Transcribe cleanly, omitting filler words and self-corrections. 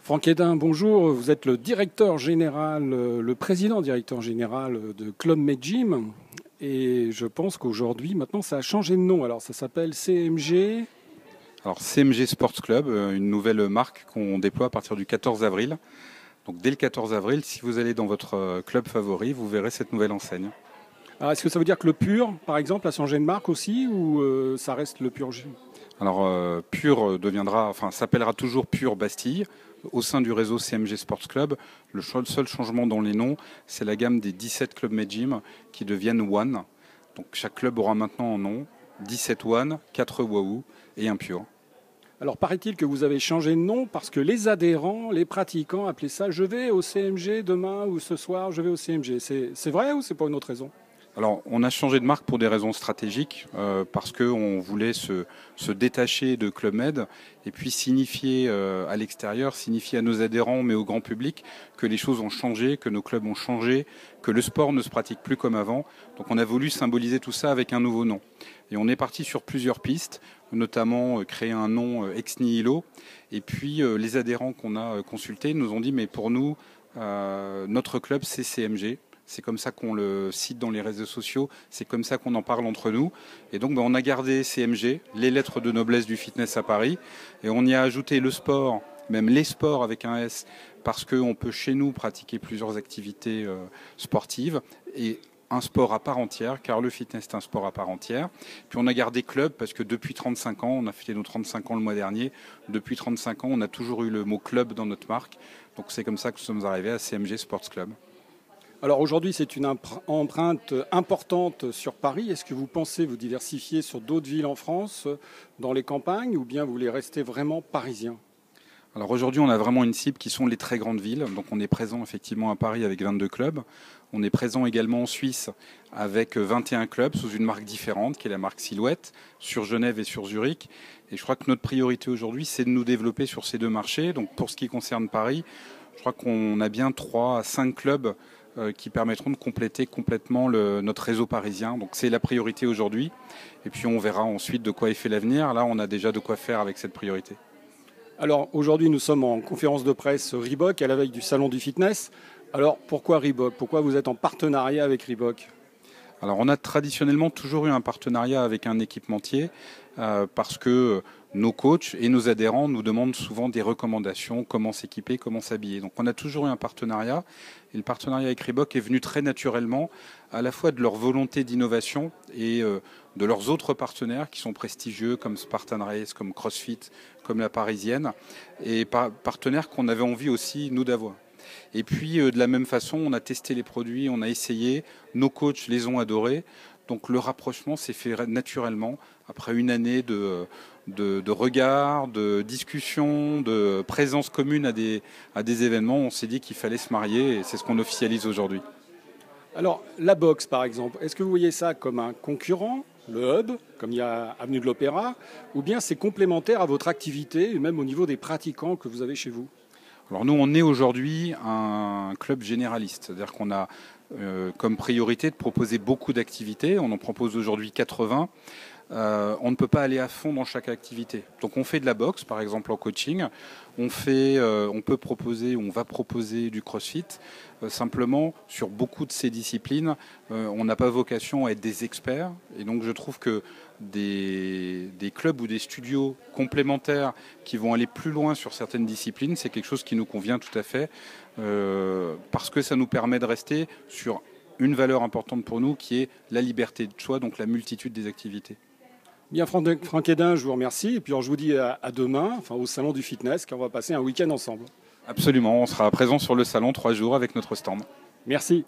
Franck Hédin, bonjour. Vous êtes le directeur général, le président directeur général de Club Med Gym. Et je pense qu'aujourd'hui, maintenant, ça a changé de nom. Alors, ça s'appelle CMG. Alors CMG Sports Club, une nouvelle marque qu'on déploie à partir du 14 avril. Donc dès le 14 avril, si vous allez dans votre club favori, vous verrez cette nouvelle enseigne. Alors, est-ce que ça veut dire que le Pur, par exemple, a changé de marque aussi ou ça reste le Pur Gym? Alors Pur s'appellera toujours Pur Bastille. Au sein du réseau CMG Sports Club, le seul changement dans les noms, c'est la gamme des 17 clubs Med Gym qui deviennent One. Donc chaque club aura maintenant un nom, 17 One, 4 Wahoo et un Pur. Alors, paraît-il que vous avez changé de nom parce que les adhérents, les pratiquants appelaient ça « je vais au CMG demain ou ce soir, je vais au CMG ». C'est vrai ou c'est pour une autre raison? Alors, on a changé de marque pour des raisons stratégiques, parce qu'on voulait se détacher de Club Med et puis signifier à l'extérieur, signifier à nos adhérents, mais au grand public, que les choses ont changé, que nos clubs ont changé, que le sport ne se pratique plus comme avant. Donc, on a voulu symboliser tout ça avec un nouveau nom. Et on est parti sur plusieurs pistes, notamment créer un nom ex nihilo. Et puis, les adhérents qu'on a consultés nous ont dit, mais pour nous, notre club, c'est CMG. C'est comme ça qu'on le cite dans les réseaux sociaux, c'est comme ça qu'on en parle entre nous. Et donc on a gardé CMG, les lettres de noblesse du fitness à Paris, et on y a ajouté le sport, même les sports avec un S, parce qu'on peut chez nous pratiquer plusieurs activités sportives, et un sport à part entière, car le fitness est un sport à part entière. Puis on a gardé club, parce que depuis 35 ans, on a fêté nos 35 ans le mois dernier, depuis 35 ans, on a toujours eu le mot club dans notre marque. Donc c'est comme ça que nous sommes arrivés à CMG Sports Club. Alors aujourd'hui, c'est une empreinte importante sur Paris. Est-ce que vous pensez vous diversifier sur d'autres villes en France, dans les campagnes, ou bien vous voulez rester vraiment parisien? Alors aujourd'hui, on a vraiment une cible qui sont les très grandes villes. Donc on est présent effectivement à Paris avec 22 clubs. On est présent également en Suisse avec 21 clubs sous une marque différente qui est la marque Silhouette, sur Genève et sur Zurich. Et je crois que notre priorité aujourd'hui, c'est de nous développer sur ces deux marchés. Donc pour ce qui concerne Paris, je crois qu'on a bien 3 à 5 clubs qui permettront de compléter complètement notre réseau parisien. Donc c'est la priorité aujourd'hui. Et puis on verra ensuite de quoi est fait l'avenir. Là, on a déjà de quoi faire avec cette priorité. Alors aujourd'hui, nous sommes en conférence de presse Reebok à la veille du salon du fitness. Alors pourquoi Reebok? Pourquoi vous êtes en partenariat avec Reebok? Alors on a traditionnellement toujours eu un partenariat avec un équipementier parce que nos coachs et nos adhérents nous demandent souvent des recommandations, comment s'équiper, comment s'habiller. Donc on a toujours eu un partenariat et le partenariat avec Reebok est venu très naturellement à la fois de leur volonté d'innovation et de leurs autres partenaires qui sont prestigieux comme Spartan Race, comme CrossFit, comme la Parisienne et partenaires qu'on avait envie aussi nous d'avoir. Et puis de la même façon, on a testé les produits, on a essayé, nos coachs les ont adorés. Donc le rapprochement s'est fait naturellement après une année de regard, de discussion, de présence commune à des événements. On s'est dit qu'il fallait se marier et c'est ce qu'on officialise aujourd'hui. Alors la boxe par exemple, est-ce que vous voyez ça comme un concurrent, le hub, comme il y a Avenue de l'Opéra, ou bien c'est complémentaire à votre activité et même au niveau des pratiquants que vous avez chez vous? Alors nous, on est aujourd'hui un club généraliste, c'est-à-dire qu'on a comme priorité de proposer beaucoup d'activités. On en propose aujourd'hui 80. On ne peut pas aller à fond dans chaque activité. Donc on fait de la boxe, par exemple en coaching. On peut proposer, on va proposer du crossfit. Simplement, sur beaucoup de ces disciplines, on n'a pas vocation à être des experts. Et donc je trouve que des clubs ou des studios complémentaires qui vont aller plus loin sur certaines disciplines, c'est quelque chose qui nous convient tout à fait, parce que ça nous permet de rester sur une valeur importante pour nous qui est la liberté de choix, donc la multitude des activités. Bien, Franck Hédin, je vous remercie. Et puis je vous dis à demain, enfin, au salon du fitness, qu'on va passer un week-end ensemble. Absolument, on sera présent sur le salon 3 jours avec notre stand. Merci.